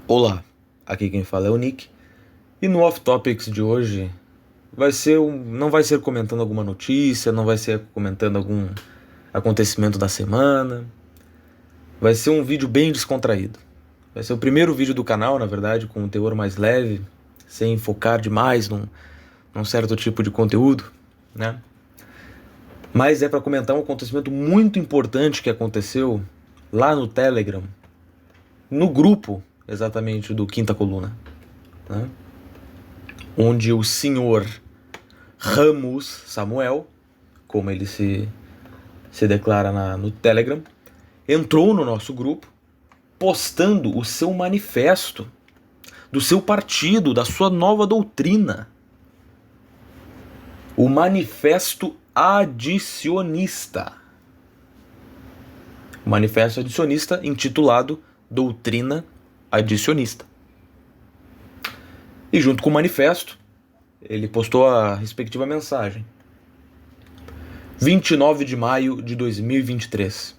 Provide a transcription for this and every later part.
Olá, aqui quem fala é o Nick, e no Off Topics de hoje não vai ser comentando alguma notícia, não vai ser comentando algum acontecimento da semana, vai ser um vídeo bem descontraído. Vai ser o primeiro vídeo do canal, na verdade, com um teor mais leve, sem focar demais num certo tipo de conteúdo, né? Mas é para comentar um acontecimento muito importante que aconteceu lá no Telegram, no grupo exatamente do Quinta Coluna, né? Onde o senhor Ramos Samuel, como ele se declara no Telegram, entrou no nosso grupo postando o seu manifesto do seu partido, da sua nova doutrina. O Manifesto Adicionista. O Manifesto Adicionista intitulado Doutrina Adicionista. E junto com o manifesto, ele postou a respectiva mensagem. 29 de maio de 2023.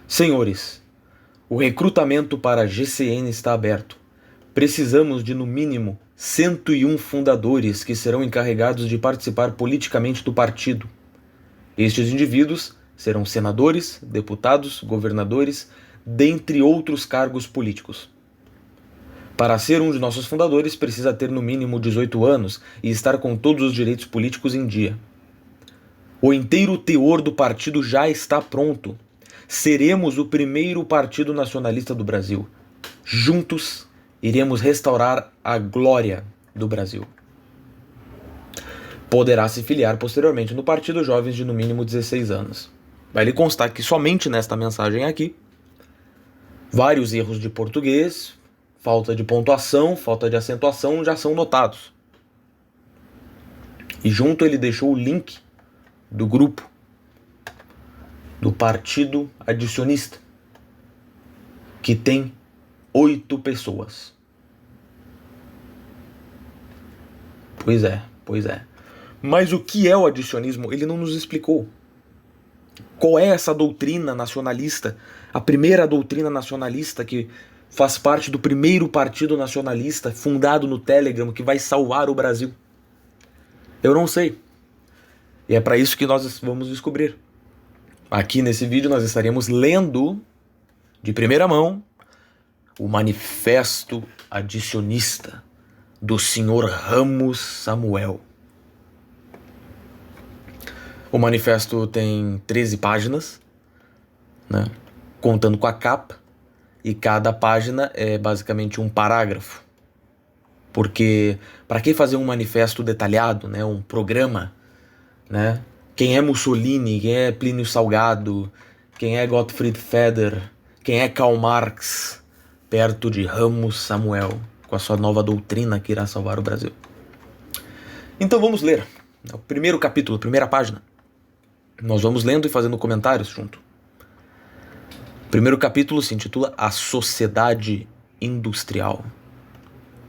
Senhores, o recrutamento para a GCN está aberto. Precisamos de no mínimo 101 fundadores que serão encarregados de participar politicamente do partido. Estes indivíduos serão senadores, deputados, governadores, dentre outros cargos políticos. Para ser um de nossos fundadores, precisa ter no mínimo 18 anos e estar com todos os direitos políticos em dia. O inteiro teor do partido já está pronto. Seremos o primeiro partido nacionalista do Brasil. Juntos, iremos restaurar a glória do Brasil. Poderá se filiar posteriormente no Partido Jovens de no mínimo 16 anos. Vai lhe constar que somente nesta mensagem aqui, vários erros de português, falta de pontuação, falta de acentuação já são notados. E junto ele deixou o link do grupo do Partido Adicionista, que tem 8 pessoas. Pois é. Mas o que é o adicionismo? Ele não nos explicou. Qual é essa doutrina nacionalista? A primeira doutrina nacionalista que faz parte do primeiro partido nacionalista fundado no Telegram que vai salvar o Brasil. Eu não sei. E é para isso que nós vamos descobrir. Aqui nesse vídeo nós estaremos lendo de primeira mão o Manifesto Adicionista do Sr. Ramos Samuel. O manifesto tem 13 páginas, né, contando com a capa, e cada página é basicamente um parágrafo. Porque para que fazer um manifesto detalhado, né, um programa, né? Quem é Mussolini, quem é Plínio Salgado, quem é Gottfried Feder, quem é Karl Marx, perto de Ramos Samuel, com a sua nova doutrina que irá salvar o Brasil. Então vamos ler o primeiro capítulo, a primeira página. Nós vamos lendo e fazendo comentários junto. O primeiro capítulo se intitula A Sociedade Industrial.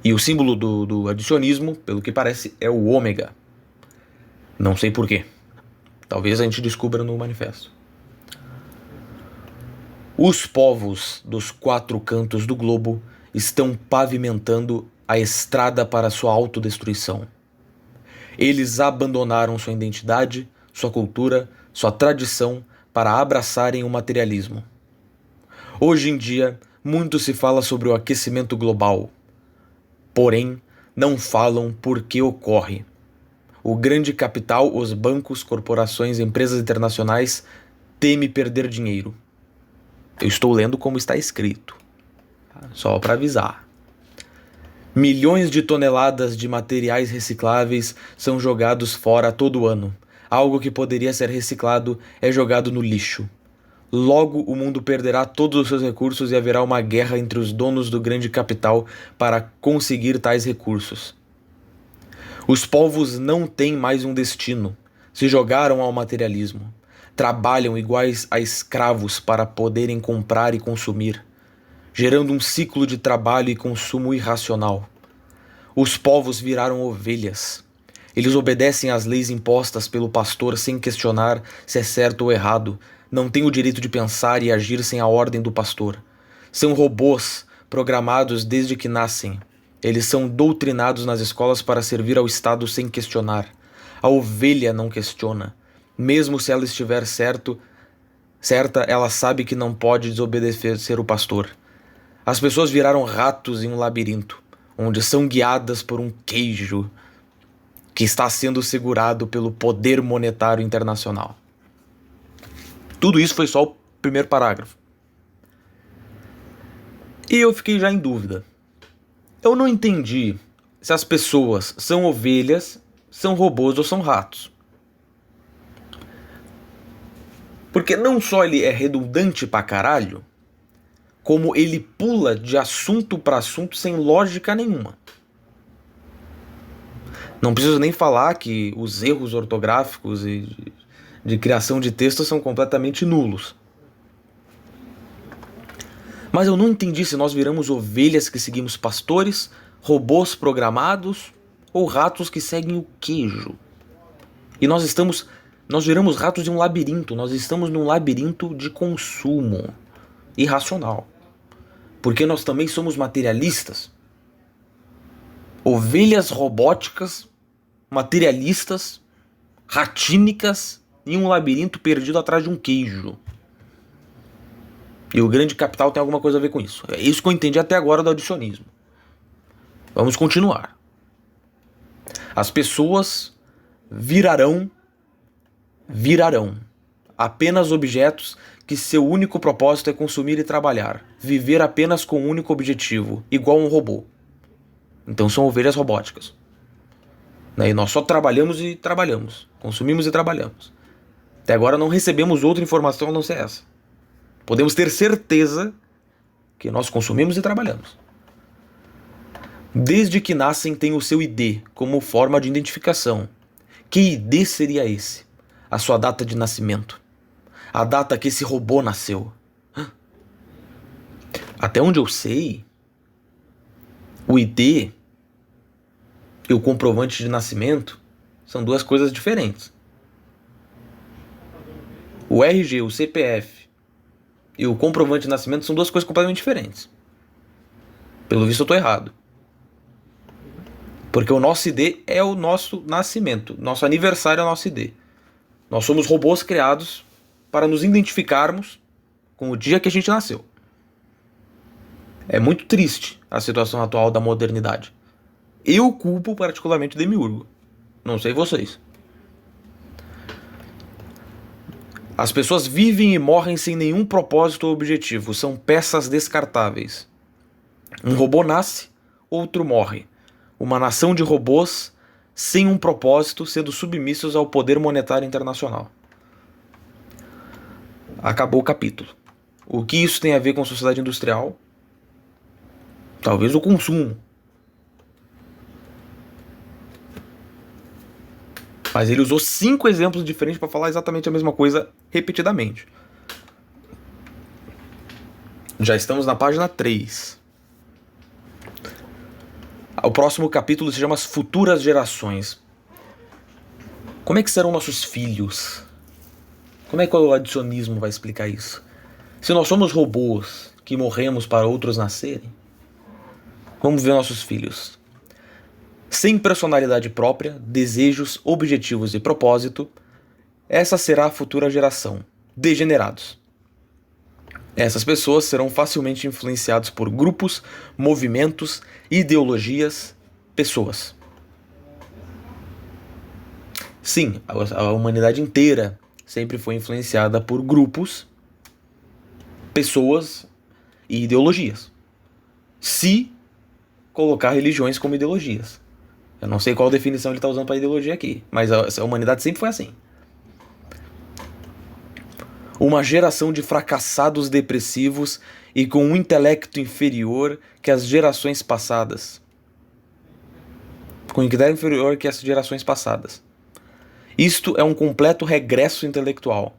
E o símbolo do adicionismo, pelo que parece, é o ômega. Não sei porquê. Talvez a gente descubra no manifesto. Os povos dos 4 cantos do globo estão pavimentando a estrada para sua autodestruição. Eles abandonaram sua identidade, sua cultura, sua tradição para abraçarem o materialismo. Hoje em dia, muito se fala sobre o aquecimento global. Porém, não falam por que ocorre. O grande capital, os bancos, corporações, empresas internacionais teme perder dinheiro. Eu estou lendo como está escrito, só para avisar. Milhões de toneladas de materiais recicláveis são jogados fora todo ano. Algo que poderia ser reciclado é jogado no lixo. Logo, o mundo perderá todos os seus recursos e haverá uma guerra entre os donos do grande capital para conseguir tais recursos. Os povos não têm mais um destino. Se jogaram ao materialismo. Trabalham iguais a escravos para poderem comprar e consumir, gerando um ciclo de trabalho e consumo irracional. Os povos viraram ovelhas. Eles obedecem às leis impostas pelo pastor sem questionar se é certo ou errado. Não têm o direito de pensar e agir sem a ordem do pastor. São robôs programados desde que nascem. Eles são doutrinados nas escolas para servir ao Estado sem questionar. A ovelha não questiona. Mesmo se ela estiver certa, ela sabe que não pode desobedecer o pastor. As pessoas viraram ratos em um labirinto, onde são guiadas por um queijo que está sendo segurado pelo poder monetário internacional. Tudo isso foi só o primeiro parágrafo. E eu fiquei já em dúvida. Eu não entendi se as pessoas são ovelhas, são robôs ou são ratos. Porque não só ele é redundante pra caralho, como ele pula de assunto pra assunto sem lógica nenhuma. Não preciso nem falar que os erros ortográficos e de criação de texto são completamente nulos. Mas eu não entendi se nós viramos ovelhas que seguimos pastores, robôs programados ou ratos que seguem o queijo. E nós viramos ratos de um labirinto, nós estamos num labirinto de consumo irracional. Porque nós também somos materialistas. Ovelhas robóticas, materialistas, ratínicas, em um labirinto perdido atrás de um queijo. E o grande capital tem alguma coisa a ver com isso. É isso que eu entendi até agora do audicionismo. Vamos continuar. As pessoas virarão apenas objetos que seu único propósito é consumir e trabalhar. Viver apenas com um único objetivo, igual um robô. Então são ovelhas robóticas. E nós só trabalhamos e trabalhamos. Consumimos e trabalhamos. Até agora não recebemos outra informação a não ser essa. Podemos ter certeza que nós consumimos e trabalhamos. Desde que nascem têm o seu ID como forma de identificação. Que ID seria esse? A sua data de nascimento. A data que esse robô nasceu. Até onde eu sei, o ID e o comprovante de nascimento são duas coisas diferentes. O RG, o CPF e o comprovante de nascimento são duas coisas completamente diferentes. Pelo visto eu estou errado. Porque o nosso ID é o nosso nascimento. Nosso aniversário é o nosso ID. Nós somos robôs criados para nos identificarmos com o dia que a gente nasceu. É muito triste a situação atual da modernidade. Eu culpo particularmente o Demiurgo. Não sei vocês. As pessoas vivem e morrem sem nenhum propósito ou objetivo. São peças descartáveis. Um robô nasce, outro morre. Uma nação de robôs sem um propósito, sendo submissos ao poder monetário internacional. Acabou o capítulo. O que isso tem a ver com a sociedade industrial? Talvez o consumo. Mas ele usou 5 exemplos diferentes para falar exatamente a mesma coisa repetidamente. Já estamos na página 3. O próximo capítulo se chama As Futuras Gerações. Como é que serão nossos filhos? Como é que o adicionismo vai explicar isso? Se nós somos robôs que morremos para outros nascerem, vamos ver nossos filhos. Sem personalidade própria, desejos, objetivos e propósito, essa será a futura geração. Degenerados. Essas pessoas serão facilmente influenciadas por grupos, movimentos, ideologias, pessoas. Sim, a humanidade inteira sempre foi influenciada por grupos, pessoas e ideologias. Se colocar religiões como ideologias. Eu não sei qual definição ele está usando para ideologia aqui, mas a humanidade sempre foi assim. Uma geração de fracassados depressivos e com um intelecto inferior que as gerações passadas. Com um intelecto inferior que as gerações passadas. Isto é um completo regresso intelectual.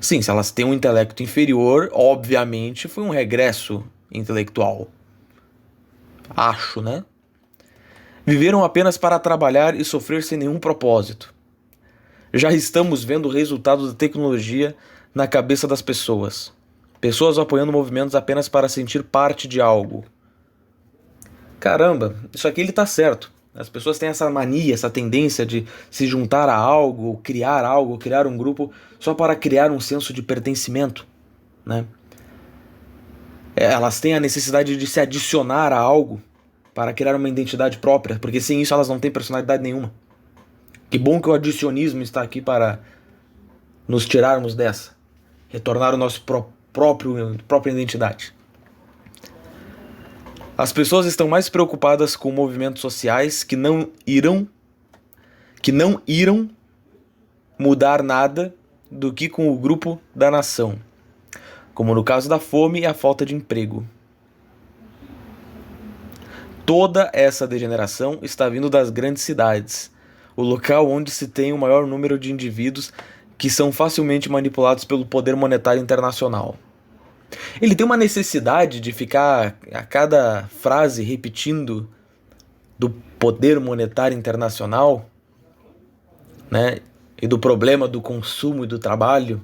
Sim, se elas têm um intelecto inferior, obviamente foi um regresso intelectual. Acho, né? Viveram apenas para trabalhar e sofrer sem nenhum propósito. Já estamos vendo o resultado da tecnologia na cabeça das pessoas. Pessoas apoiando movimentos apenas para sentir parte de algo. Caramba, isso aqui ele tá certo. As pessoas têm essa mania, essa tendência de se juntar a algo, criar um grupo só para criar um senso de pertencimento, né? Elas têm a necessidade de se adicionar a algo para criar uma identidade própria, porque sem isso elas não têm personalidade nenhuma. Que bom que o adicionismo está aqui para nos tirarmos dessa, retornar o nosso própria identidade. As pessoas estão mais preocupadas com movimentos sociais que não irão mudar nada do que com o grupo da nação, como no caso da fome e a falta de emprego. Toda essa degeneração está vindo das grandes cidades, o local onde se tem o maior número de indivíduos que são facilmente manipulados pelo poder monetário internacional. Ele tem uma necessidade de ficar a cada frase repetindo do poder monetário internacional, né, e do problema do consumo e do trabalho,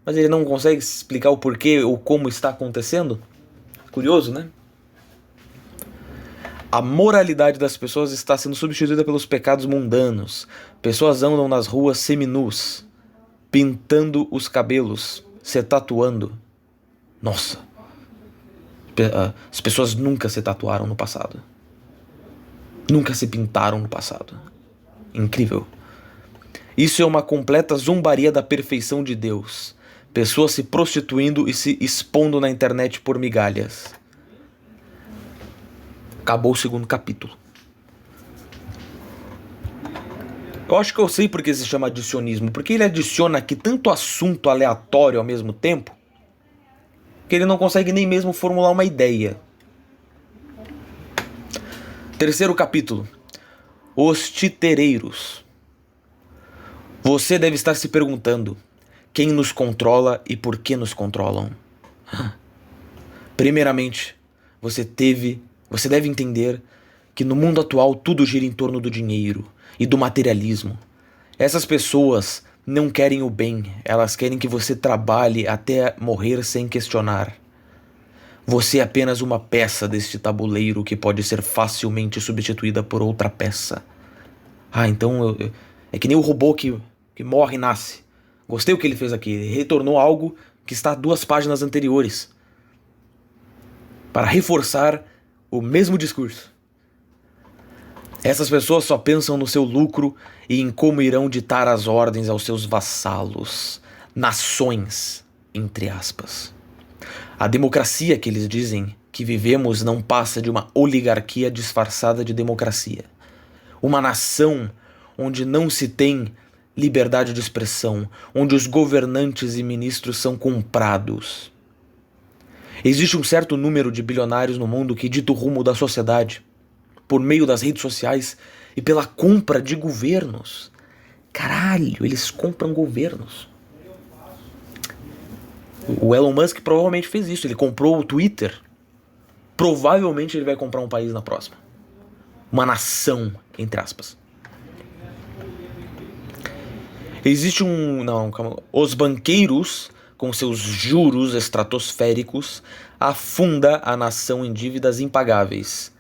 mas ele não consegue explicar o porquê ou como está acontecendo. Curioso, né? A moralidade das pessoas está sendo substituída pelos pecados mundanos. Pessoas andam nas ruas seminus, pintando os cabelos, se tatuando. Nossa, as pessoas nunca se tatuaram no passado. Nunca se pintaram no passado. Incrível. Isso é uma completa zombaria da perfeição de Deus. Pessoas se prostituindo e se expondo na internet por migalhas. Acabou o segundo capítulo. Eu acho que eu sei porque se chama adicionismo. Porque ele adiciona aqui tanto assunto aleatório ao mesmo tempo que ele não consegue nem mesmo formular uma ideia. Terceiro capítulo. Os titereiros. Você deve estar se perguntando: quem nos controla e por que nos controlam? Primeiramente, você deve entender que no mundo atual tudo gira em torno do dinheiro e do materialismo. Essas pessoas não querem o bem, elas querem que você trabalhe até morrer sem questionar. Você é apenas uma peça deste tabuleiro que pode ser facilmente substituída por outra peça. Então é que nem o robô que morre e nasce. Gostei o que ele fez aqui, ele retornou algo que está 2 páginas anteriores, para reforçar o mesmo discurso. Essas pessoas só pensam no seu lucro e em como irão ditar as ordens aos seus vassalos, nações, entre aspas. A democracia que eles dizem que vivemos não passa de uma oligarquia disfarçada de democracia. Uma nação onde não se tem liberdade de expressão, onde os governantes e ministros são comprados. Existe um certo número de bilionários no mundo que dita o rumo da sociedade por meio das redes sociais e pela compra de governos. Caralho, eles compram governos. O Elon Musk provavelmente fez isso. Ele comprou o Twitter. Provavelmente ele vai comprar um país na próxima. Uma nação, entre aspas. Existe os banqueiros, com seus juros estratosféricos, afunda a nação em dívidas impagáveis.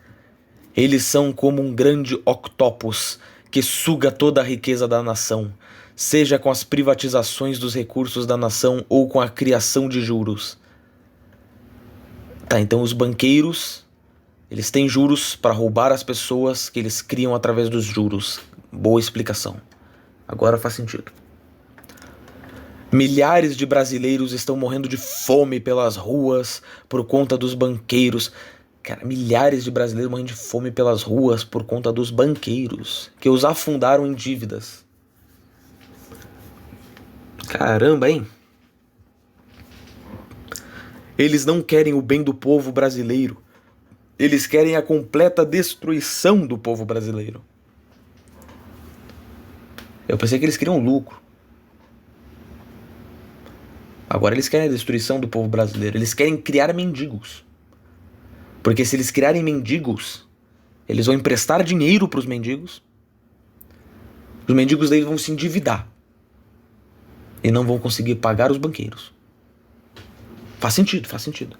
Eles são como um grande octopus que suga toda a riqueza da nação, seja com as privatizações dos recursos da nação ou com a criação de juros. Então os banqueiros, eles têm juros para roubar as pessoas que eles criam através dos juros. Boa explicação. Agora faz sentido. Milhares de brasileiros estão morrendo de fome pelas ruas por conta dos banqueiros. Cara, milhares de brasileiros morrendo de fome pelas ruas por conta dos banqueiros, que os afundaram em dívidas. Caramba, hein? Eles não querem o bem do povo brasileiro. Eles querem a completa destruição do povo brasileiro. Eu pensei que eles queriam lucro. Agora eles querem a destruição do povo brasileiro. Eles querem criar mendigos. Porque se eles criarem mendigos, eles vão emprestar dinheiro para os mendigos. Os mendigos daí vão se endividar. E não vão conseguir pagar os banqueiros. Faz sentido, faz sentido.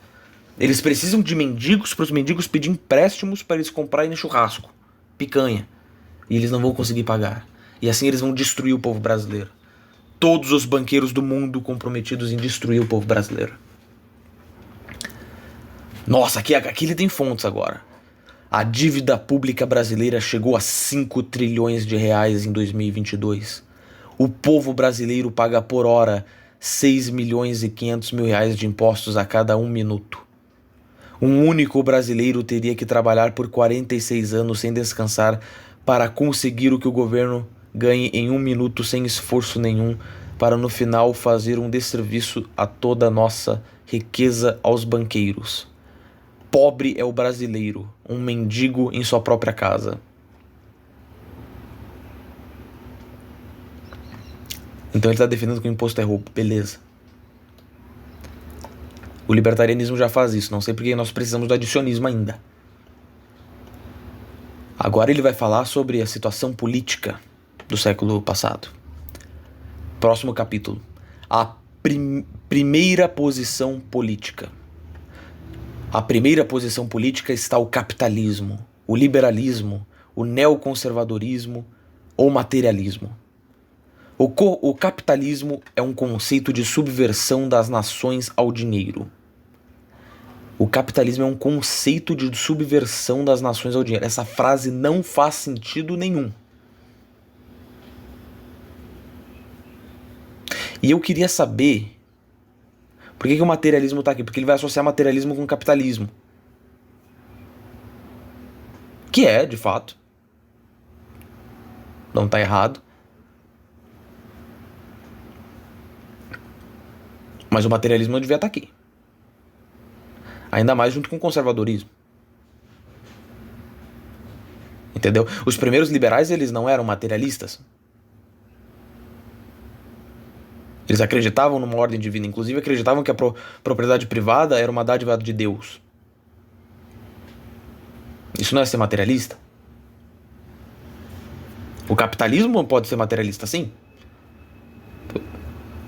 Eles precisam de mendigos para os mendigos pedir empréstimos para eles comprarem churrasco, picanha. E eles não vão conseguir pagar. E assim eles vão destruir o povo brasileiro. Todos os banqueiros do mundo comprometidos em destruir o povo brasileiro. Nossa, aqui ele tem fontes agora. A dívida pública brasileira chegou a 5 trilhões de reais em 2022. O povo brasileiro paga por hora 6 milhões e 500 mil reais de impostos a cada 1 minuto. Um único brasileiro teria que trabalhar por 46 anos sem descansar para conseguir o que o governo ganhe em 1 minuto sem esforço nenhum, para no final fazer um desserviço a toda a nossa riqueza aos banqueiros. Pobre é o brasileiro, um mendigo em sua própria casa. Então ele está defendendo que o imposto é roubo, beleza. O libertarianismo já faz isso, não sei porque nós precisamos do adicionismo ainda. Agora ele vai falar sobre a situação política do século passado. Próximo capítulo. A primeira posição política. A primeira posição política está o capitalismo, o liberalismo, o neoconservadorismo ou materialismo. O capitalismo é um conceito de subversão das nações ao dinheiro. O capitalismo é um conceito de subversão das nações ao dinheiro. Essa frase não faz sentido nenhum. E eu queria saber por que o materialismo está aqui. Porque ele vai associar materialismo com capitalismo. Que é, de fato. Não está errado. Mas o materialismo não devia estar aqui. Ainda mais junto com o conservadorismo. Entendeu? Os primeiros liberais, eles não eram materialistas. Eles acreditavam numa ordem divina. Inclusive acreditavam que a propriedade privada era uma dádiva de Deus. Isso não é ser materialista? O capitalismo pode ser materialista, sim.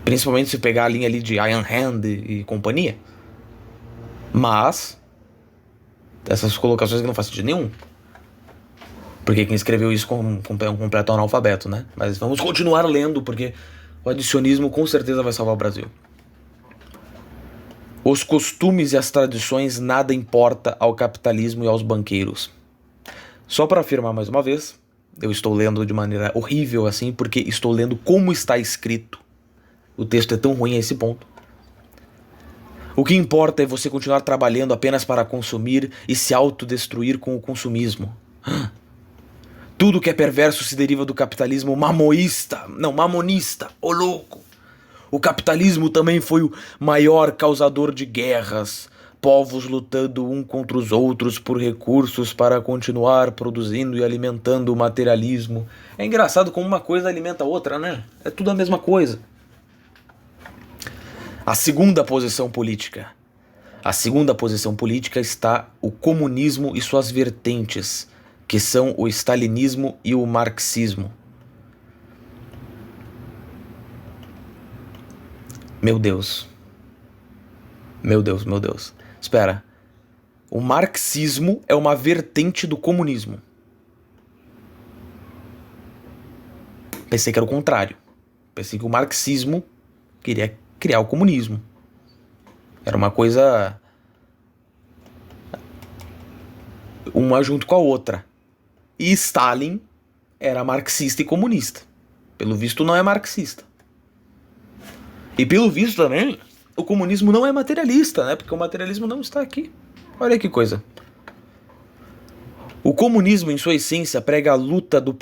Principalmente se pegar a linha ali de Ayn Rand e companhia. Mas essas colocações que não fazem sentido nenhum. Porque quem escreveu isso com um completo analfabeto, né? Mas vamos continuar lendo, porque o adicionismo com certeza vai salvar o Brasil. Os costumes e as tradições nada importa ao capitalismo e aos banqueiros. Só para afirmar mais uma vez, eu estou lendo de maneira horrível assim, porque estou lendo como está escrito. O texto é tão ruim a esse ponto. O que importa é você continuar trabalhando apenas para consumir e se autodestruir com o consumismo. Tudo que é perverso se deriva do capitalismo mamonista, ô louco. O capitalismo também foi o maior causador de guerras, povos lutando um contra os outros por recursos para continuar produzindo e alimentando o materialismo. É engraçado como uma coisa alimenta a outra, né? É tudo a mesma coisa. A segunda posição política. A segunda posição política está o comunismo e suas vertentes, que são o stalinismo e o marxismo. Meu Deus. Meu Deus, meu Deus. Espera. O marxismo é uma vertente do comunismo. Pensei que era o contrário. Pensei que o marxismo queria criar o comunismo. Era uma coisa uma junto com a outra. E Stalin era marxista e comunista. Pelo visto não é marxista. E pelo visto também, o comunismo não é materialista, né? Porque o materialismo não está aqui. Olha que coisa. O comunismo, em sua essência, prega a luta do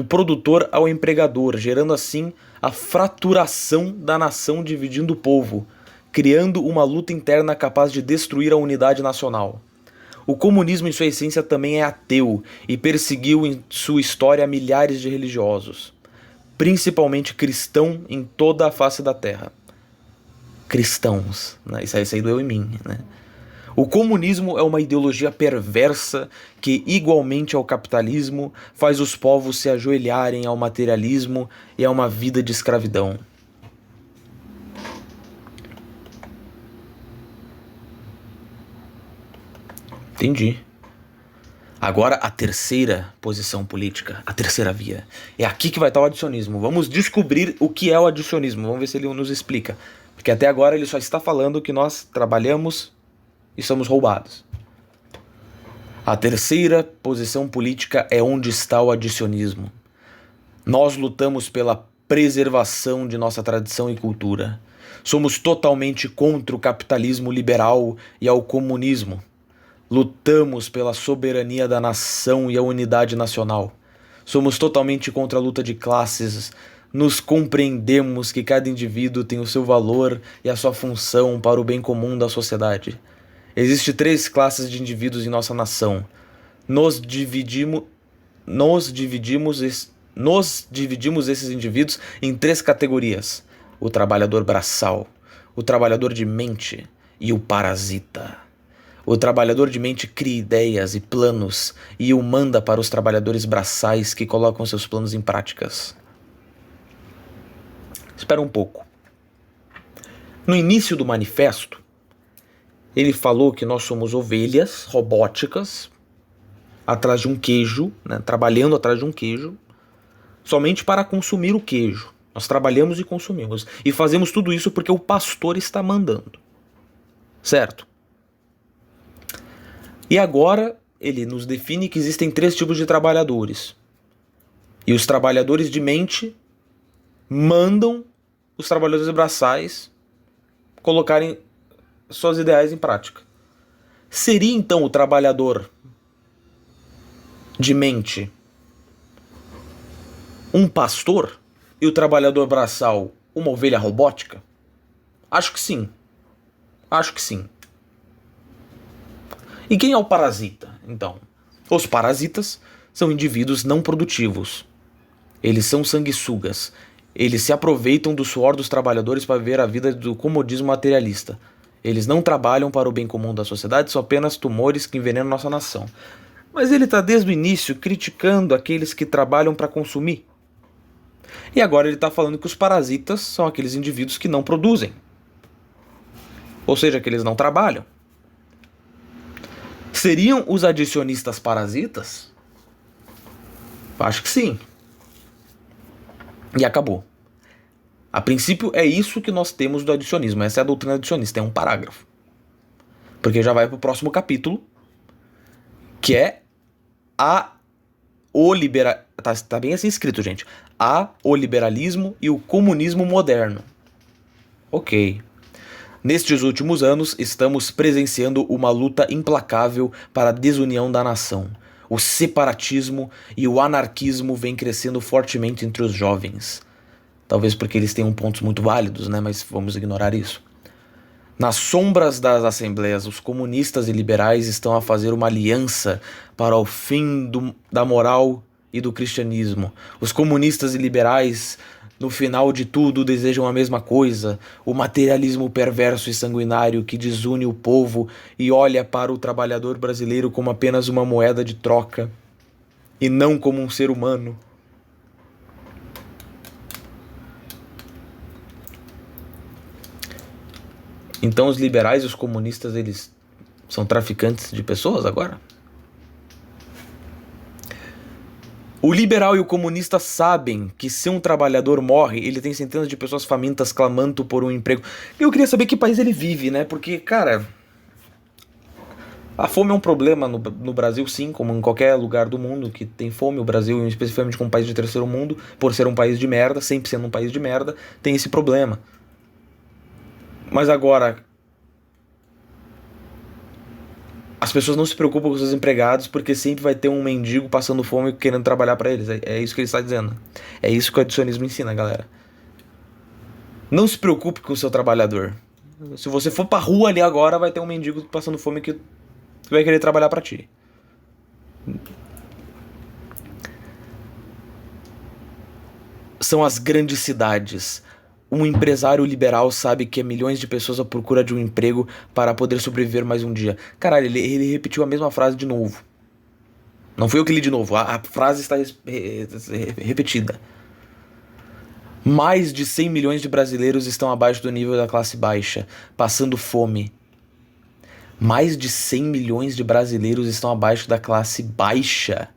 produtor ao empregador, gerando assim a fraturação da nação, dividindo o povo, criando uma luta interna capaz de destruir a unidade nacional. O comunismo, em sua essência, também é ateu e perseguiu em sua história milhares de religiosos, principalmente cristãos em toda a face da terra. Cristãos, né? Isso aí doeu em mim, né? O comunismo é uma ideologia perversa que, igualmente ao capitalismo, faz os povos se ajoelharem ao materialismo e a uma vida de escravidão. Entendi. Agora a terceira posição política, a terceira via. É aqui que vai estar o adicionismo. Vamos descobrir o que é o adicionismo. Vamos ver se ele nos explica. Porque até agora ele só está falando que nós trabalhamos e somos roubados. A terceira posição política é onde está o adicionismo. Nós lutamos pela preservação de nossa tradição e cultura. Somos totalmente contra o capitalismo liberal e ao comunismo. Lutamos pela soberania da nação e a unidade nacional. Somos totalmente contra a luta de classes. Nos compreendemos que cada indivíduo tem o seu valor e a sua função para o bem comum da sociedade. Existem 3 classes de indivíduos em nossa nação. Nos dividimos esses indivíduos em 3 categorias: o trabalhador braçal, o trabalhador de mente e o parasita. O trabalhador de mente cria ideias e planos e o manda para os trabalhadores braçais que colocam seus planos em práticas. Espera um pouco. No início do manifesto, ele falou que nós somos ovelhas robóticas atrás de um queijo, né, trabalhando atrás de um queijo, somente para consumir o queijo. Nós trabalhamos e consumimos. E fazemos tudo isso porque o pastor está mandando. Certo? E agora ele nos define que existem 3 tipos de trabalhadores. E os trabalhadores de mente mandam os trabalhadores braçais colocarem suas ideias em prática. Seria então o trabalhador de mente um pastor e o trabalhador braçal uma ovelha robótica? Acho que sim. Acho que sim. E quem é o parasita, então? Os parasitas são indivíduos não produtivos. Eles são sanguessugas. Eles se aproveitam do suor dos trabalhadores para viver a vida do comodismo materialista. Eles não trabalham para o bem comum da sociedade, são apenas tumores que envenenam nossa nação. Mas ele está desde o início criticando aqueles que trabalham para consumir. E agora ele está falando que os parasitas são aqueles indivíduos que não produzem. Ou seja, que eles não trabalham. Seriam os adicionistas parasitas? Acho que sim. E acabou. A princípio é isso que nós temos do adicionismo. Essa é a doutrina adicionista, é um parágrafo. Porque já vai para o próximo capítulo, que é tá bem assim escrito, gente. O liberalismo e o comunismo moderno. Ok. Nestes últimos anos, estamos presenciando uma luta implacável para a desunião da nação. O separatismo e o anarquismo vêm crescendo fortemente entre os jovens. Talvez porque eles tenham pontos muito válidos, né? Mas vamos ignorar isso. Nas sombras das assembleias, os comunistas e liberais estão a fazer uma aliança para o fim da moral e do cristianismo. Os comunistas e liberais, no final de tudo, desejam a mesma coisa: o materialismo perverso e sanguinário que desune o povo e olha para o trabalhador brasileiro como apenas uma moeda de troca e não como um ser humano. Então os liberais e os comunistas, eles são traficantes de pessoas agora? O liberal e o comunista sabem que se um trabalhador morre, ele tem centenas de pessoas famintas clamando por um emprego. Eu queria saber que país ele vive, né? Porque, cara, a fome é um problema no Brasil, sim, como em qualquer lugar do mundo que tem fome. O Brasil, especificamente como um país de terceiro mundo, por ser um país de merda, sempre sendo um país de merda, tem esse problema. Mas agora, as pessoas não se preocupam com seus empregados porque sempre vai ter um mendigo passando fome querendo trabalhar para eles. É isso que ele está dizendo. É isso que o adicionismo ensina, galera. Não se preocupe com o seu trabalhador. Se você for pra rua ali agora, vai ter um mendigo passando fome que vai querer trabalhar para ti. São as grandes cidades. Um empresário liberal sabe que é milhões de pessoas à procura de um emprego para poder sobreviver mais um dia. Caralho, ele repetiu a mesma frase de novo. Não foi eu que li de novo, a frase está repetida. Mais de 100 milhões de brasileiros estão abaixo do nível da classe baixa, passando fome. Mais de 100 milhões de brasileiros estão abaixo da classe baixa.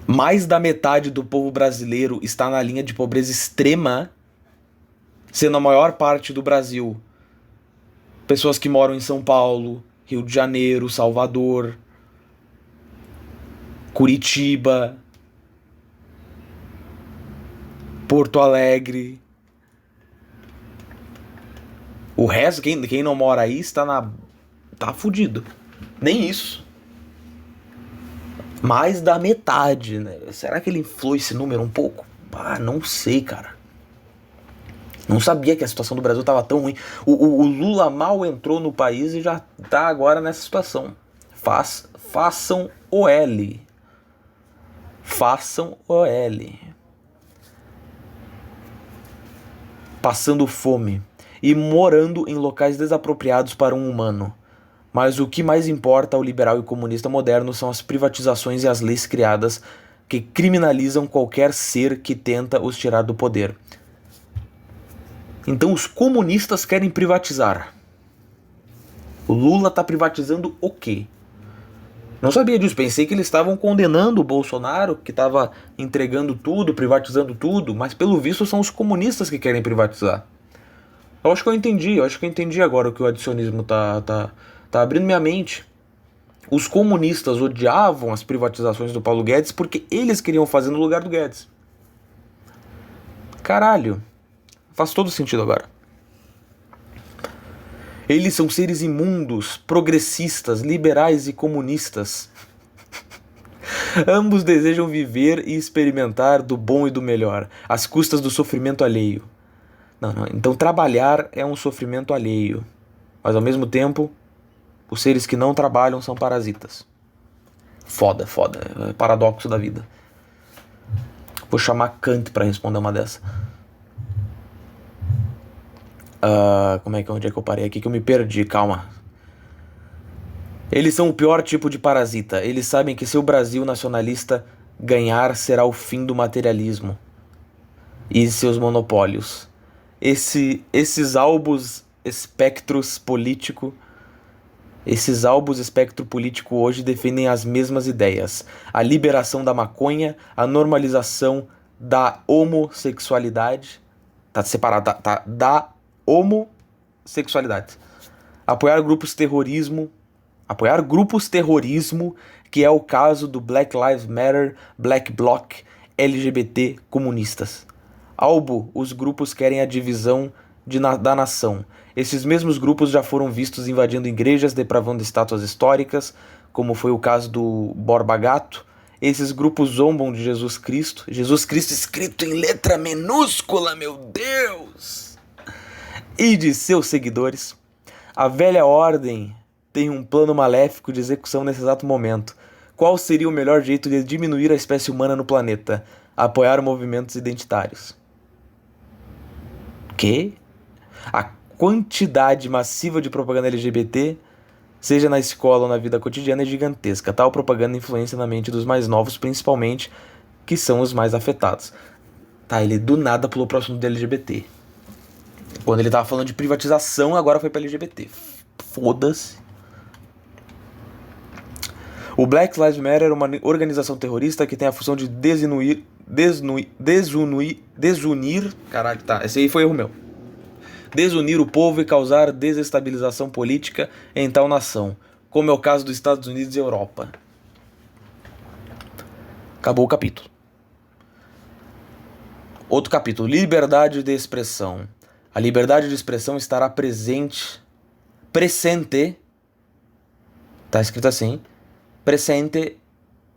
Mais da metade do povo brasileiro está na linha de pobreza extrema, sendo a maior parte do Brasil pessoas que moram em São Paulo, Rio de Janeiro, Salvador, Curitiba, Porto Alegre. O resto, quem não mora aí, tá fudido. Nem isso. Mais da metade, né? Será que ele inflou esse número um pouco? Ah, não sei, cara. Não sabia que a situação do Brasil tava tão ruim. O Lula mal entrou no país e já tá agora nessa situação. Façam OL. Façam OL. Passando fome e morando em locais desapropriados para um humano. Mas o que mais importa ao liberal e comunista moderno são as privatizações e as leis criadas que criminalizam qualquer ser que tenta os tirar do poder. Então os comunistas querem privatizar. O Lula tá privatizando o quê? Não sabia disso, pensei que eles estavam condenando o Bolsonaro, que estava entregando tudo, privatizando tudo, mas pelo visto são os comunistas que querem privatizar. Eu acho que eu entendi agora o que o adicionismo tá abrindo minha mente. Os comunistas odiavam as privatizações do Paulo Guedes porque eles queriam fazer no lugar do Guedes. Caralho, faz todo sentido agora. Eles são seres imundos, progressistas, liberais e comunistas. Ambos desejam viver e experimentar do bom e do melhor, às custas do sofrimento alheio. Não, então trabalhar é um sofrimento alheio, mas ao mesmo tempo, os seres que não trabalham são parasitas. Foda, é paradoxo da vida. Vou chamar Kant pra responder uma dessa. Onde é que eu parei aqui que eu me perdi, calma. Eles são o pior tipo de parasita. Eles sabem que se o Brasil nacionalista ganhar, será o fim do materialismo e seus monopólios. Esses albos espectros político hoje defendem as mesmas ideias. A liberação da maconha, a normalização da homossexualidade. Tá separado, da homossexualidade. Apoiar grupos terrorismo, que é o caso do Black Lives Matter, Black Bloc, LGBT, comunistas. Os grupos querem a divisão da nação. Esses mesmos grupos já foram vistos invadindo igrejas, depravando estátuas históricas, como foi o caso do Borba Gato. Esses grupos zombam de Jesus Cristo escrito em letra minúscula, meu Deus! E de seus seguidores. A velha ordem tem um plano maléfico de execução nesse exato momento. Qual seria o melhor jeito de diminuir a espécie humana no planeta? Apoiar movimentos identitários. Que? A quantidade massiva de propaganda LGBT, seja na escola ou na vida cotidiana, é gigantesca. Tal propaganda influencia na mente dos mais novos, principalmente, que são os mais afetados. Tá, ele do nada pulou pro assunto do LGBT. Quando ele tava falando de privatização, agora foi pra LGBT. Foda-se. O Black Lives Matter é uma organização terrorista que tem a função de desunir. Caralho, tá. Esse aí foi erro meu. Desunir o povo e causar desestabilização política em tal nação, como é o caso dos Estados Unidos e Europa. Acabou o capítulo. Outro capítulo. Liberdade de expressão. A liberdade de expressão estará presente, tá escrito assim, presente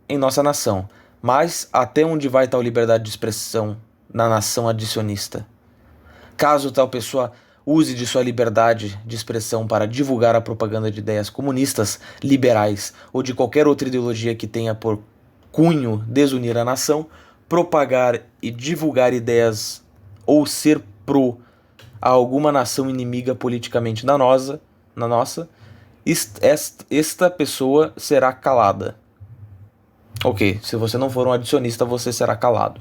em nossa nação. Mas até onde vai tal liberdade de expressão na nação adicionista? Caso tal pessoa use de sua liberdade de expressão para divulgar a propaganda de ideias comunistas, liberais ou de qualquer outra ideologia que tenha por cunho desunir a nação, propagar e divulgar ideias ou ser a alguma nação inimiga politicamente na nossa, esta pessoa será calada. Ok, se você não for um adicionista, você será calado.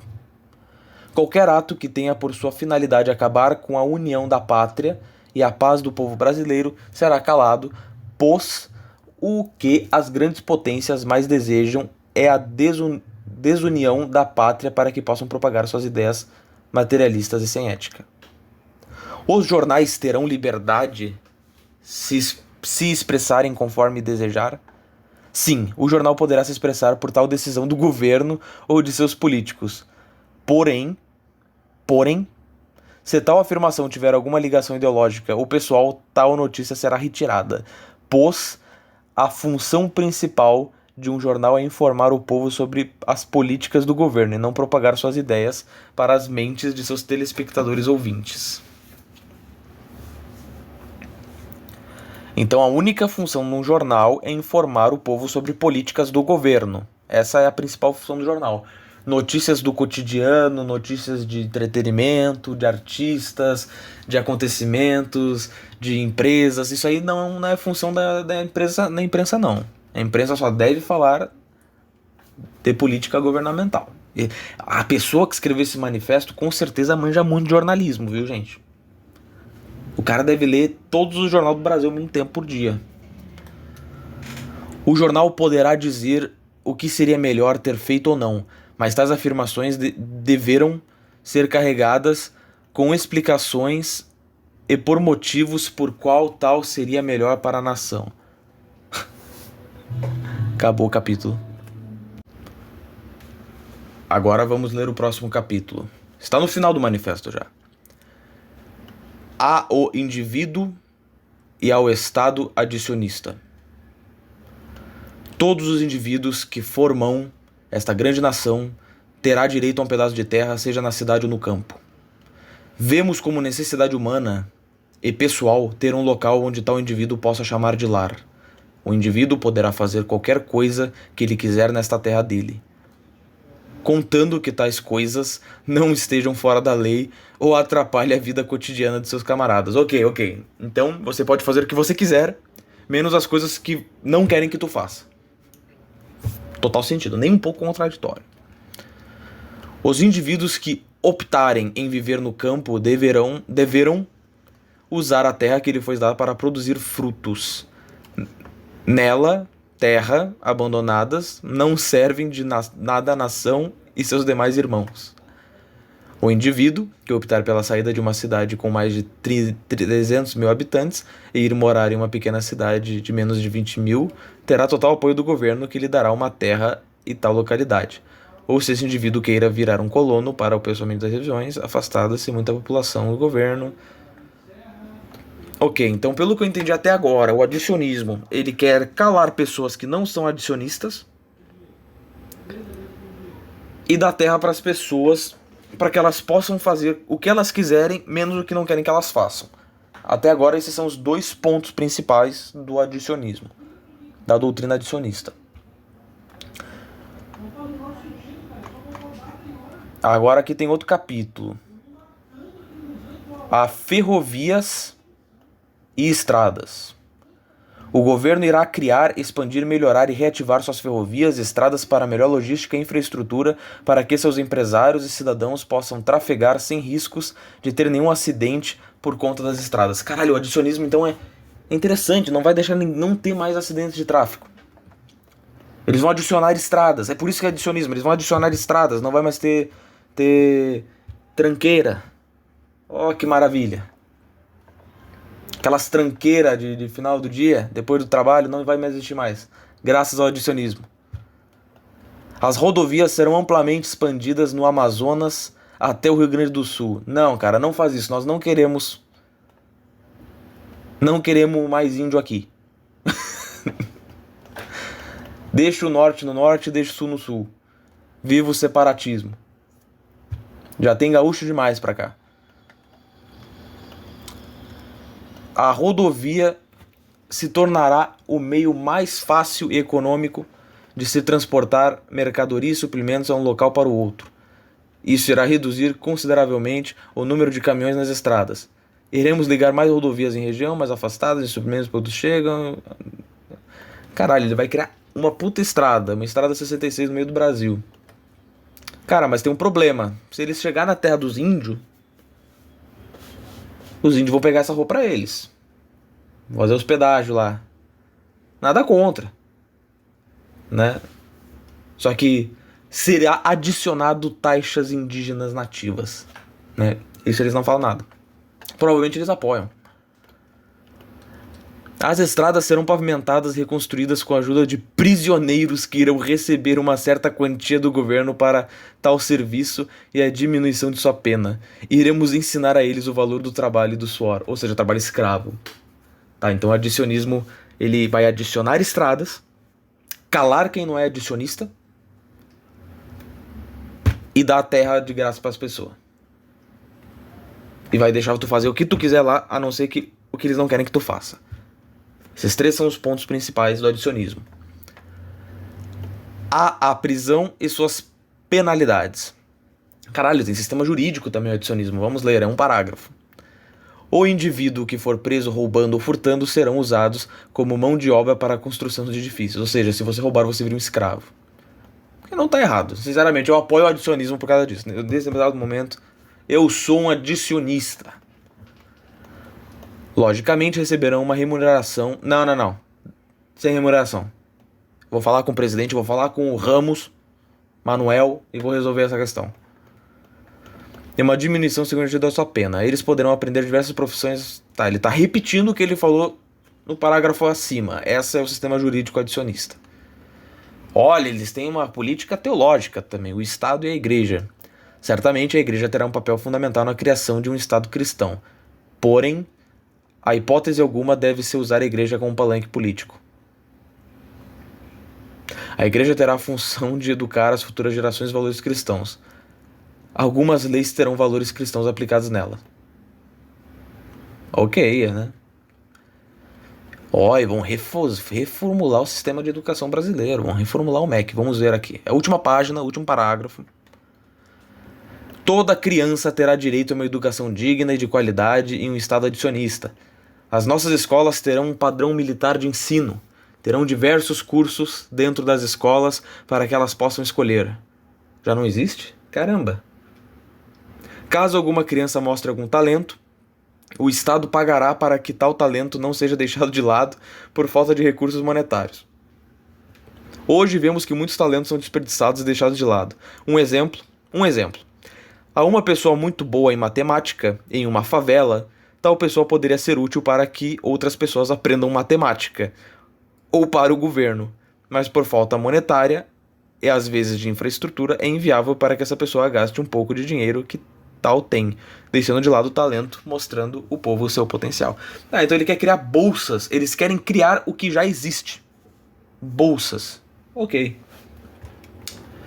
Qualquer ato que tenha por sua finalidade acabar com a união da pátria e a paz do povo brasileiro será calado, pois o que as grandes potências mais desejam é a desunião da pátria para que possam propagar suas ideias materialistas e sem ética. Os jornais terão liberdade se expressarem conforme desejar? Sim, o jornal poderá se expressar por tal decisão do governo ou de seus políticos. Porém, se tal afirmação tiver alguma ligação ideológica ou pessoal, tal notícia será retirada, pois a função principal de um jornal é informar o povo sobre as políticas do governo e não propagar suas ideias para as mentes de seus telespectadores ouvintes. Então a única função de um jornal é informar o povo sobre políticas do governo. Essa é a principal função do jornal. Notícias do cotidiano, notícias de entretenimento, de artistas, de acontecimentos, de empresas. Isso aí não é função da imprensa, não. A imprensa só deve falar de política governamental. E a pessoa que escreveu esse manifesto com certeza manja muito de jornalismo, viu, gente? O cara deve ler todos os jornais do Brasil ao mesmo tempo por dia. O jornal poderá dizer o que seria melhor ter feito ou não, mas tais afirmações deverão ser carregadas com explicações e por motivos por qual tal seria melhor para a nação. Acabou o capítulo. Agora vamos ler o próximo capítulo. Está no final do manifesto já. Ao indivíduo e ao Estado adicionista. Todos os indivíduos que formam esta grande nação terá direito a um pedaço de terra, seja na cidade ou no campo. Vemos como necessidade humana e pessoal ter um local onde tal indivíduo possa chamar de lar. O indivíduo poderá fazer qualquer coisa que ele quiser nesta terra dele, contando que tais coisas não estejam fora da lei ou atrapalhem a vida cotidiana de seus camaradas. Ok. Então você pode fazer o que você quiser, menos as coisas que não querem que tu faça. Total sentido, nem um pouco contraditório. Os indivíduos que optarem em viver no campo deverão usar a terra que lhe foi dada para produzir frutos. Nela, terra, abandonadas, não servem de nada à nação e seus demais irmãos. O indivíduo que optar pela saída de uma cidade com mais de 300 mil habitantes e ir morar em uma pequena cidade de menos de 20 mil, terá total apoio do governo que lhe dará uma terra e tal localidade. Ou se esse indivíduo queira virar um colono para o pensamento das regiões afastadas-se muita população do governo. Ok, então pelo que eu entendi até agora, o adicionismo, ele quer calar pessoas que não são adicionistas e dar terra para as pessoas para que elas possam fazer o que elas quiserem, menos o que não querem que elas façam. Até agora esses são os dois pontos principais do adicionismo, da doutrina adicionista. Agora aqui tem outro capítulo. A ferrovias e estradas. O governo irá criar, expandir, melhorar e reativar suas ferrovias e estradas para melhor logística e infraestrutura para que seus empresários e cidadãos possam trafegar sem riscos de ter nenhum acidente por conta das estradas. Caralho, o adicionismo então é interessante, não vai deixar não ter mais acidentes de tráfego. Eles vão adicionar estradas, é por isso que é adicionismo, eles vão adicionar estradas, não vai mais ter tranqueira. Oh, que maravilha. Aquelas tranqueiras de final do dia, depois do trabalho, não vai mais existir mais, graças ao adicionismo. As rodovias serão amplamente expandidas no Amazonas até o Rio Grande do Sul. Não, cara, não faz isso. Nós não queremos mais índio aqui. Deixa o norte no norte, deixa o sul no sul. Viva o separatismo. Já tem gaúcho demais pra cá. A rodovia se tornará o meio mais fácil e econômico de se transportar mercadoria e suprimentos de um local para o outro. Isso irá reduzir consideravelmente o número de caminhões nas estradas. Iremos ligar mais rodovias em região mais afastadas, e suprimentos e produtos chegam. Caralho, ele vai criar uma puta estrada, uma estrada 66 no meio do Brasil. Cara, mas tem um problema. Se eles chegar na terra dos índios, Os índios vão pegar essa roupa pra eles. Vão fazer os pedágios lá. Nada contra, né? Só que será adicionado taxas indígenas nativas, né? Isso eles não falam nada. Provavelmente eles apoiam. As estradas serão pavimentadas e reconstruídas com a ajuda de prisioneiros que irão receber uma certa quantia do governo para tal serviço e a diminuição de sua pena. Iremos ensinar a eles o valor do trabalho e do suor, ou seja, trabalho escravo. Tá, então o adicionismo, ele vai adicionar estradas, calar quem não é adicionista e dar a terra de graça para as pessoas. E vai deixar tu fazer o que tu quiser lá, a não ser que o que eles não querem que tu faça. Esses três são os pontos principais do adicionismo. Há a prisão e suas penalidades. Caralho, tem sistema jurídico também o adicionismo. Vamos ler, é um parágrafo. O indivíduo que for preso roubando ou furtando serão usados como mão de obra para a construção de edifícios. Ou seja, se você roubar, você vira um escravo. Que não tá errado. Sinceramente, eu apoio o adicionismo por causa disso. Nesse determinado momento, eu sou um adicionista. Logicamente receberão uma remuneração. Não. Sem remuneração. Vou falar com o presidente, vou falar com o Ramos, Manuel, e vou resolver essa questão. Tem uma diminuição significativa da sua pena. Eles poderão aprender diversas profissões. Tá, ele tá repetindo o que ele falou no parágrafo acima. Esse é o sistema jurídico adicionista. Olha, eles têm uma política teológica também, o Estado e a Igreja. Certamente a Igreja terá um papel fundamental na criação de um Estado cristão. Porém, a hipótese alguma deve-se usar a Igreja como um palanque político. A Igreja terá a função de educar as futuras gerações em valores cristãos. Algumas leis terão valores cristãos aplicados nela. Ok, né? E vão reformular o sistema de educação brasileiro. Vão reformular o MEC. Vamos ver aqui. É a última página, último parágrafo. Toda criança terá direito a uma educação digna e de qualidade em um Estado adicionista. As nossas escolas terão um padrão militar de ensino. Terão diversos cursos dentro das escolas para que elas possam escolher. Já não existe? Caramba! Caso alguma criança mostre algum talento, o Estado pagará para que tal talento não seja deixado de lado por falta de recursos monetários. Hoje vemos que muitos talentos são desperdiçados e deixados de lado. Um exemplo. A uma pessoa muito boa em matemática, em uma favela, tal pessoa poderia ser útil para que outras pessoas aprendam matemática, ou para o governo, mas por falta monetária e às vezes de infraestrutura é inviável para que essa pessoa gaste um pouco de dinheiro que tal tem, deixando de lado o talento, mostrando o povo o seu potencial. Então ele quer criar bolsas, eles querem criar o que já existe. Bolsas. Ok.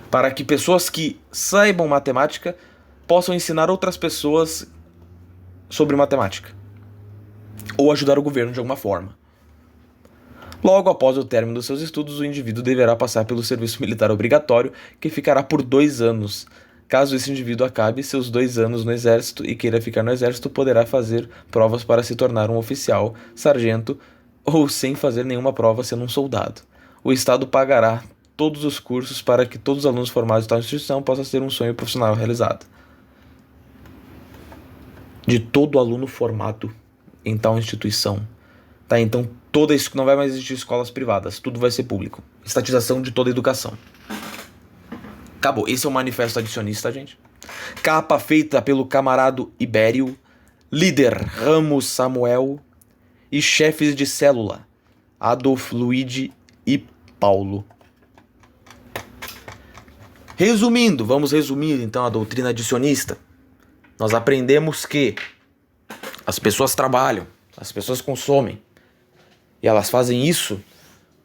Para que pessoas que saibam matemática possam ensinar outras pessoas sobre matemática. Ou ajudar o governo de alguma forma. Logo após o término dos seus estudos, o indivíduo deverá passar pelo serviço militar obrigatório, que ficará por 2 anos. Caso esse indivíduo acabe seus 2 anos no exército e queira ficar no exército, poderá fazer provas para se tornar um oficial, sargento ou sem fazer nenhuma prova sendo um soldado. O Estado pagará todos os cursos para que todos os alunos formados em tal instituição possam ter um sonho profissional realizado. De todo aluno formado em tal instituição. Tá, então toda isso não vai mais existir escolas privadas, tudo vai ser público. Estatização de toda a educação. Acabou. Esse é o manifesto adicionista, gente. Capa feita pelo camarada Ibério, líder Ramos Samuel e chefes de célula Adolf Luigi e Paulo. Resumindo, vamos resumir então a doutrina adicionista. Nós aprendemos que as pessoas trabalham, as pessoas consomem. E elas fazem isso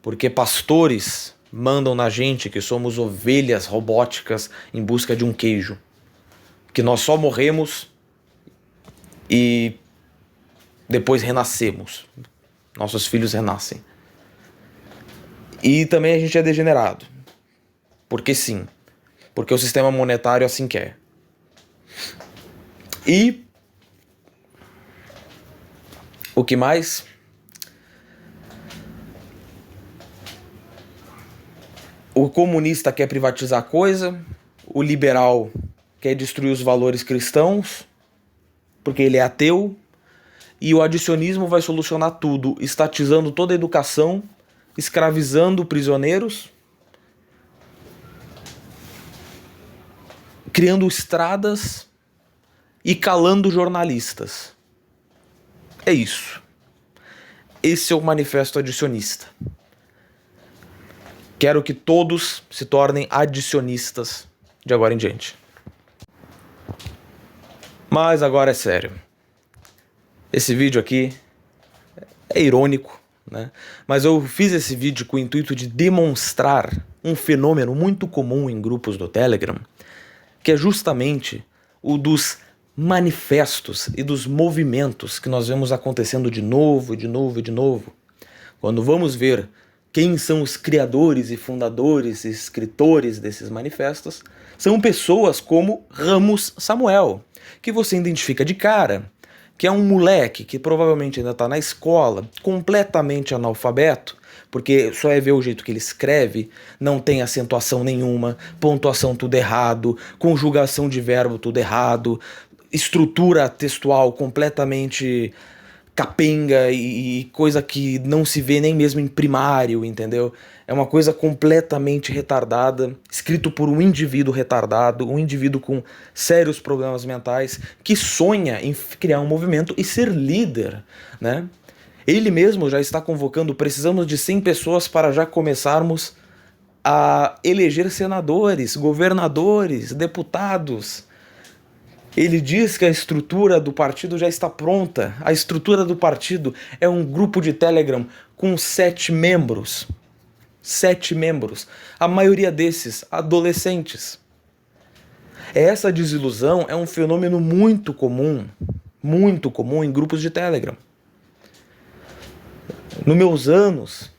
porque pastores mandam na gente que somos ovelhas robóticas em busca de um queijo. Que nós só morremos e depois renascemos. Nossos filhos renascem. E também a gente é degenerado. Porque sim. Porque o sistema monetário assim quer. E o que mais? O comunista quer privatizar a coisa, o liberal quer destruir os valores cristãos, porque ele é ateu, E o adicionismo vai solucionar tudo, estatizando toda a educação, escravizando prisioneiros, criando estradas e calando jornalistas. É isso. Esse é o manifesto adicionista. Quero que todos se tornem adicionistas de agora em diante. Mas agora é sério. Esse vídeo aqui é irônico, né? Mas eu fiz esse vídeo com o intuito de demonstrar um fenômeno muito comum em grupos do Telegram, que é justamente o dos manifestos e dos movimentos que nós vemos acontecendo de novo, de novo e de novo. Quando vamos ver quem são os criadores e fundadores e escritores desses manifestos, são pessoas como Ramos Samuel, que você identifica de cara, que é um moleque que provavelmente ainda está na escola, completamente analfabeto, porque só é ver o jeito que ele escreve, não tem acentuação nenhuma, pontuação tudo errado, conjugação de verbo tudo errado, estrutura textual completamente capenga e coisa que não se vê nem mesmo em primário, entendeu? É uma coisa completamente retardada, escrito por um indivíduo retardado, um indivíduo com sérios problemas mentais, que sonha em criar um movimento e ser líder, né? Ele mesmo já está convocando, precisamos de 100 pessoas para já começarmos a eleger senadores, governadores, deputados. Ele diz que a estrutura do partido já está pronta. A estrutura do partido é um grupo de Telegram com 7 membros. 7 membros. A maioria desses adolescentes. Essa desilusão é um fenômeno muito comum em grupos de Telegram. Nos meus anos,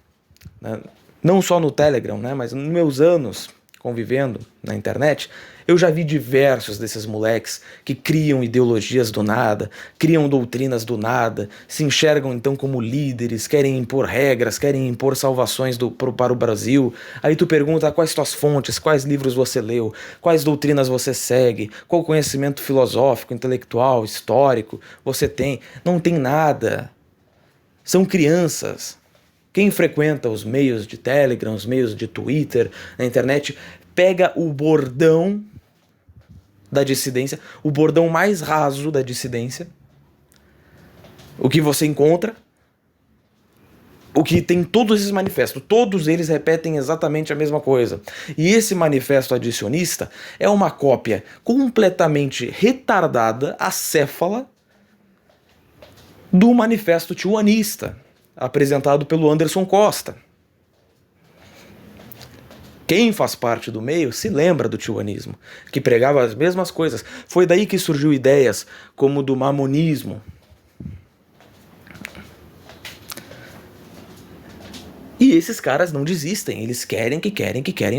né, não só no Telegram, né, mas nos meus anos convivendo na internet, eu já vi diversos desses moleques que criam ideologias do nada, criam doutrinas do nada, se enxergam então como líderes, querem impor regras, querem impor salvações para o Brasil. Aí tu pergunta quais tuas fontes, quais livros você leu, quais doutrinas você segue, qual conhecimento filosófico, intelectual, histórico você tem. Não tem nada. São crianças. Quem frequenta os meios de Telegram, os meios de Twitter, na internet, pega o bordão da dissidência, o bordão mais raso da dissidência, o que você encontra, o que tem todos esses manifestos, todos eles repetem exatamente a mesma coisa. E esse manifesto adicionista é uma cópia completamente retardada, acéfala, do manifesto tijuanista, apresentado pelo Anderson Costa. Quem faz parte do meio se lembra do tijuanismo, que pregava as mesmas coisas. Foi daí que surgiu ideias como do mamonismo. E esses caras não desistem, eles querem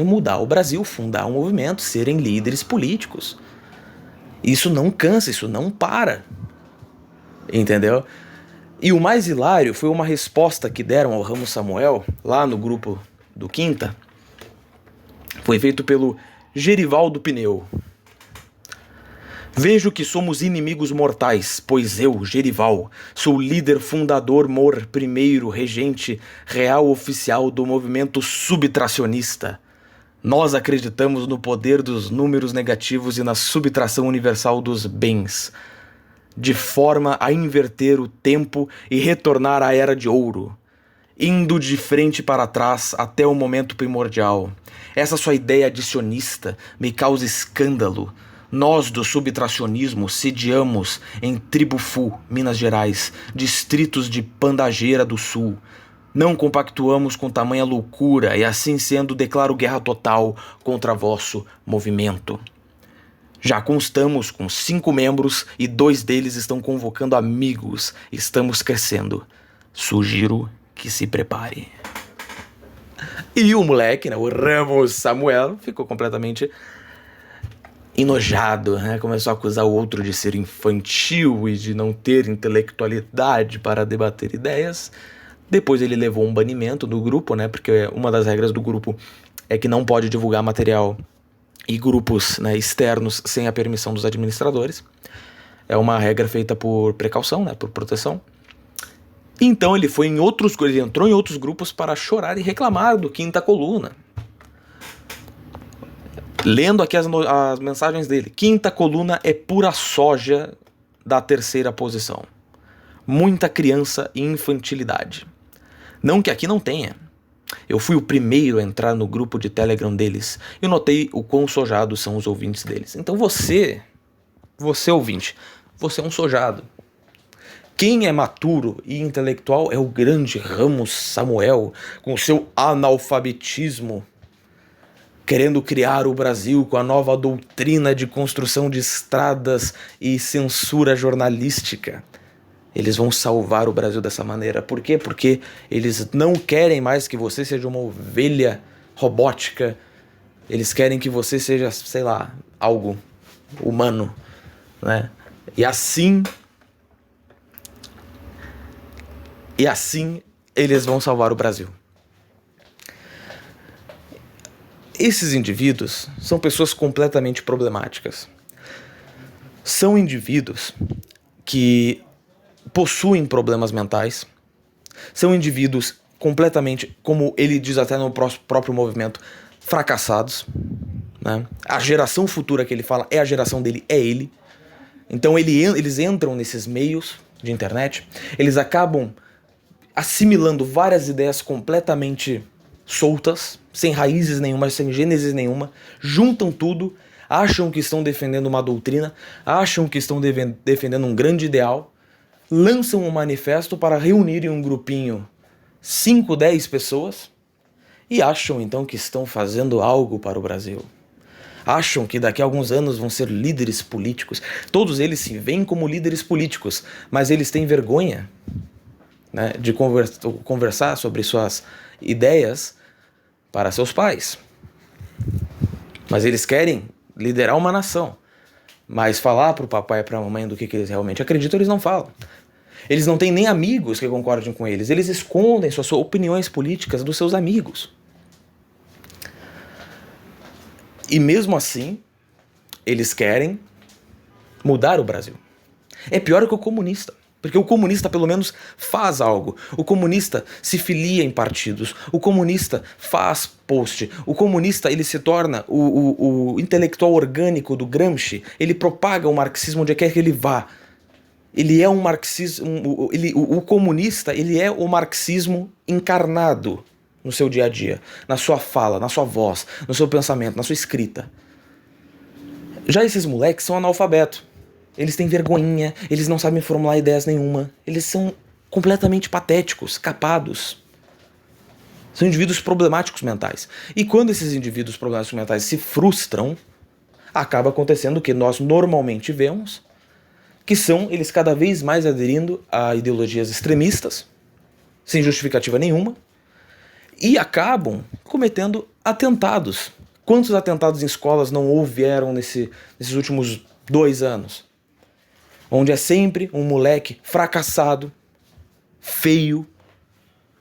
mudar o Brasil, fundar um movimento, serem líderes políticos. Isso não cansa, isso não para. Entendeu? E o mais hilário foi uma resposta que deram ao Ramos Samuel, lá no grupo do Quinta. Foi feito pelo Gerivaldo Pneu. Vejo que somos inimigos mortais, pois eu, Gerival, sou líder fundador, primeiro regente real oficial do movimento subtracionista. Nós acreditamos no poder dos números negativos e na subtração universal dos bens, de forma a inverter o tempo e retornar à Era de Ouro, indo de frente para trás até o momento primordial. Essa sua ideia adicionista me causa escândalo. Nós do subtracionismo sediamos em Tribufu, Minas Gerais, distritos de Pandageira do Sul. Não compactuamos com tamanha loucura e assim sendo declaro guerra total contra vosso movimento. Já constamos com 5 membros e 2 deles estão convocando amigos. Estamos crescendo. Sugiro que se prepare. E o moleque, né, o Ramos Samuel, ficou completamente enojado, né? Começou a acusar o outro de ser infantil e de não ter intelectualidade para debater ideias. Depois ele levou um banimento do grupo, né? Porque uma das regras do grupo é que não pode divulgar material e grupos, né, externos sem a permissão dos administradores. É uma regra feita por precaução, né? Por proteção. Então ele entrou em outros grupos para chorar e reclamar do Quinta Coluna. Lendo aqui as mensagens dele. Quinta Coluna é pura soja da terceira posição. Muita criança e infantilidade. Não que aqui não tenha. Eu fui o primeiro a entrar no grupo de Telegram deles. Eu notei o quão sojados são os ouvintes deles. Então você ouvinte, você é um sojado. Quem é maturo e intelectual é o grande Ramos Samuel, com seu analfabetismo, querendo criar o Brasil com a nova doutrina de construção de estradas e censura jornalística. Eles vão salvar o Brasil dessa maneira. Por quê? Porque eles não querem mais que você seja uma ovelha robótica. Eles querem que você seja, sei lá, algo humano, né? E assim eles vão salvar o Brasil. Esses indivíduos são pessoas completamente problemáticas. São indivíduos que possuem problemas mentais. São indivíduos completamente, como ele diz até no próprio movimento, fracassados, né? A geração futura que ele fala é a geração dele, é ele. Então eles entram nesses meios de internet, eles acabam assimilando várias ideias completamente soltas, sem raízes nenhuma, sem gênesis nenhuma, juntam tudo, acham que estão defendendo uma doutrina, acham que estão defendendo um grande ideal, lançam um manifesto para reunirem um grupinho, 5, 10 pessoas, e acham então que estão fazendo algo para o Brasil. Acham que daqui a alguns anos vão ser líderes políticos. Todos eles se veem como líderes políticos, mas eles têm vergonha, né, de conversar sobre suas ideias para seus pais. Mas eles querem liderar uma nação. Mas falar para o papai e para a mamãe do que eles realmente acreditam, eles não falam. Eles não têm nem amigos que concordem com eles. Eles escondem suas opiniões políticas dos seus amigos. E mesmo assim, eles querem mudar o Brasil. É pior que o comunista. Porque o comunista pelo menos faz algo. O comunista se filia em partidos. O comunista faz post. O comunista ele se torna o intelectual orgânico do Gramsci. Ele propaga o marxismo onde quer que ele vá. Ele é um marxismo. O comunista ele é o marxismo encarnado no seu dia a dia, na sua fala, na sua voz, no seu pensamento, na sua escrita. Já esses moleques são analfabetos. Eles têm vergonhinha, eles não sabem formular ideias nenhuma. Eles são completamente patéticos, capados. São indivíduos problemáticos mentais. E quando esses indivíduos problemáticos mentais se frustram, acaba acontecendo o que nós normalmente vemos, que são eles cada vez mais aderindo a ideologias extremistas, sem justificativa nenhuma, e acabam cometendo atentados. Quantos atentados em escolas não houveram nesses últimos 2 anos? Onde é sempre um moleque fracassado, feio,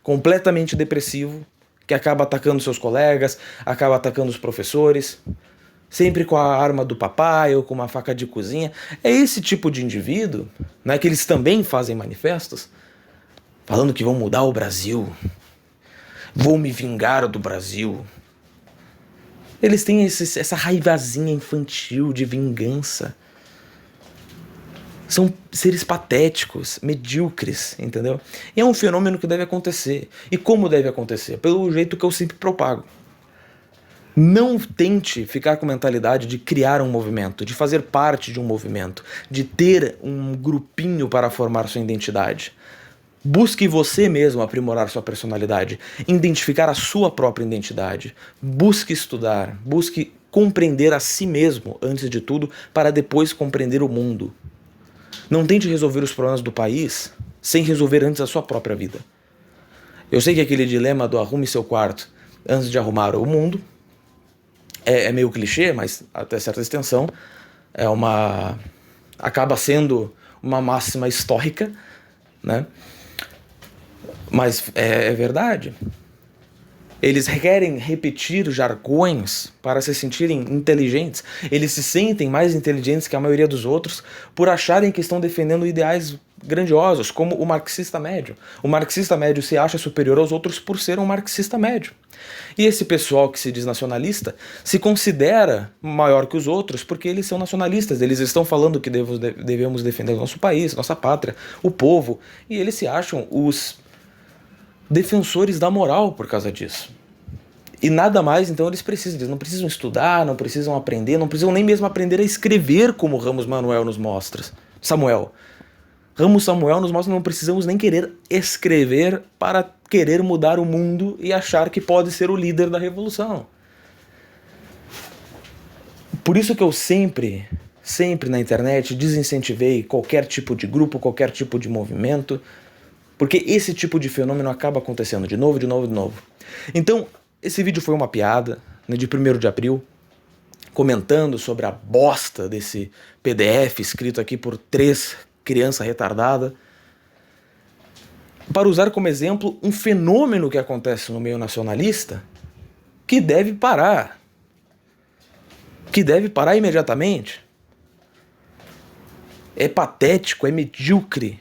completamente depressivo, que acaba atacando seus colegas, acaba atacando os professores, sempre com a arma do papai ou com uma faca de cozinha. É esse tipo de indivíduo, né, que eles também fazem manifestos, falando que vão mudar o Brasil, vou me vingar do Brasil. Eles têm essa raivazinha infantil de vingança. São seres patéticos, medíocres, entendeu? E é um fenômeno que deve acontecer. E como deve acontecer? Pelo jeito que eu sempre propago. Não tente ficar com mentalidade de criar um movimento, de fazer parte de um movimento, de ter um grupinho para formar sua identidade. Busque você mesmo aprimorar sua personalidade, identificar a sua própria identidade. Busque estudar, busque compreender a si mesmo antes de tudo, para depois compreender o mundo. Não tente resolver os problemas do país sem resolver antes a sua própria vida. Eu sei que aquele dilema do arrume seu quarto antes de arrumar o mundo é meio clichê, mas até certa extensão acaba sendo uma máxima histórica, né? Mas é verdade. Eles querem repetir jargões para se sentirem inteligentes. Eles se sentem mais inteligentes que a maioria dos outros por acharem que estão defendendo ideais grandiosos, como o marxista médio. O marxista médio se acha superior aos outros por ser um marxista médio. E esse pessoal que se diz nacionalista se considera maior que os outros porque eles são nacionalistas. Eles estão falando que devemos defender o nosso país, nossa pátria, o povo. E eles se acham os defensores da moral por causa disso. E nada mais, então eles não precisam estudar, não precisam aprender, não precisam nem mesmo aprender a escrever como Ramos Manuel nos mostra. Ramos Samuel nos mostra que não precisamos nem querer escrever para querer mudar o mundo e achar que pode ser o líder da revolução. Por isso que eu sempre na internet desincentivei qualquer tipo de grupo, qualquer tipo de movimento, porque esse tipo de fenômeno acaba acontecendo de novo. Então, esse vídeo foi uma piada, né, de 1º de abril, comentando sobre a bosta desse PDF escrito aqui por 3 crianças retardadas, para usar como exemplo um fenômeno que acontece no meio nacionalista que deve parar. Que deve parar imediatamente. É patético, é medíocre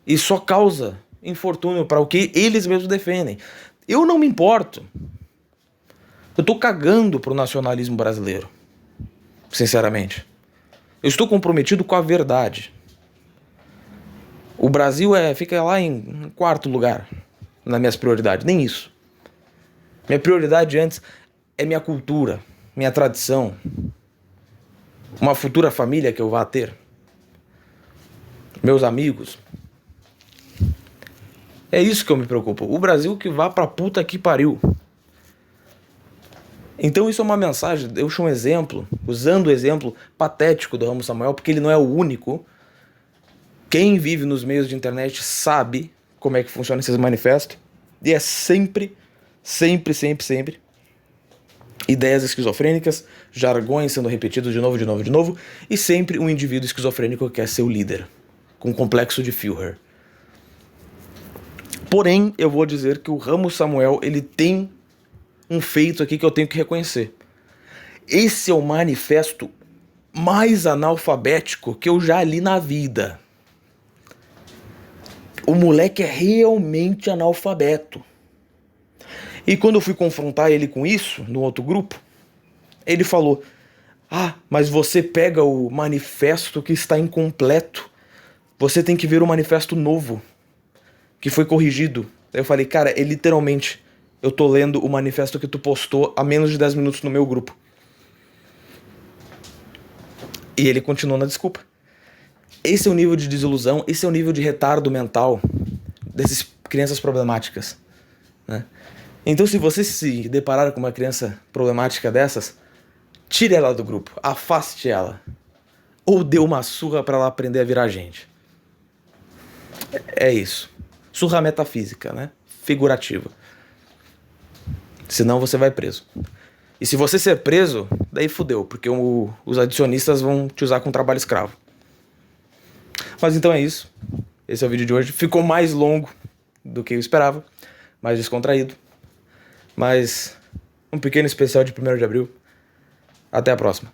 e só causa infortúnio para o que eles mesmos defendem. Eu não me importo. Eu tô cagando pro nacionalismo brasileiro, sinceramente. Eu estou comprometido com a verdade. O Brasil fica lá em 4º lugar nas minhas prioridades, nem isso. Minha prioridade antes é minha cultura, minha tradição, uma futura família que eu vá ter, meus amigos. É isso que eu me preocupo. O Brasil que vá pra puta que pariu. Então isso é uma mensagem, eu uso um exemplo, usando o exemplo patético do Ramos Samuel, porque ele não é o único. Quem vive nos meios de internet sabe como é que funciona esses manifestos. E é sempre ideias esquizofrênicas, jargões sendo repetidos de novo, e sempre um indivíduo esquizofrênico que quer ser o líder, com complexo de Führer. Porém, eu vou dizer que o Ramos Samuel, ele tem um feito aqui que eu tenho que reconhecer. Esse é o manifesto mais analfabético que eu já li na vida. O moleque é realmente analfabeto. E quando eu fui confrontar ele com isso, no outro grupo, ele falou: mas você pega o manifesto que está incompleto. Você tem que ver o manifesto novo, que foi corrigido. Aí eu falei: cara, literalmente, eu tô lendo o manifesto que tu postou há menos de 10 minutos no meu grupo. E ele continuou na desculpa. Esse é o nível de desilusão, esse é o nível de retardo mental dessas crianças problemáticas, né? Então, se você se deparar com uma criança problemática dessas, tire ela do grupo, afaste ela, ou dê uma surra para ela aprender a virar gente. É isso. Surra metafísica, né? Figurativa. Senão você vai preso. E se você ser preso, daí fudeu, porque os adicionistas vão te usar com trabalho escravo. Mas então é isso. Esse é o vídeo de hoje. Ficou mais longo do que eu esperava, mais descontraído. Mas um pequeno especial de 1º de abril. Até a próxima.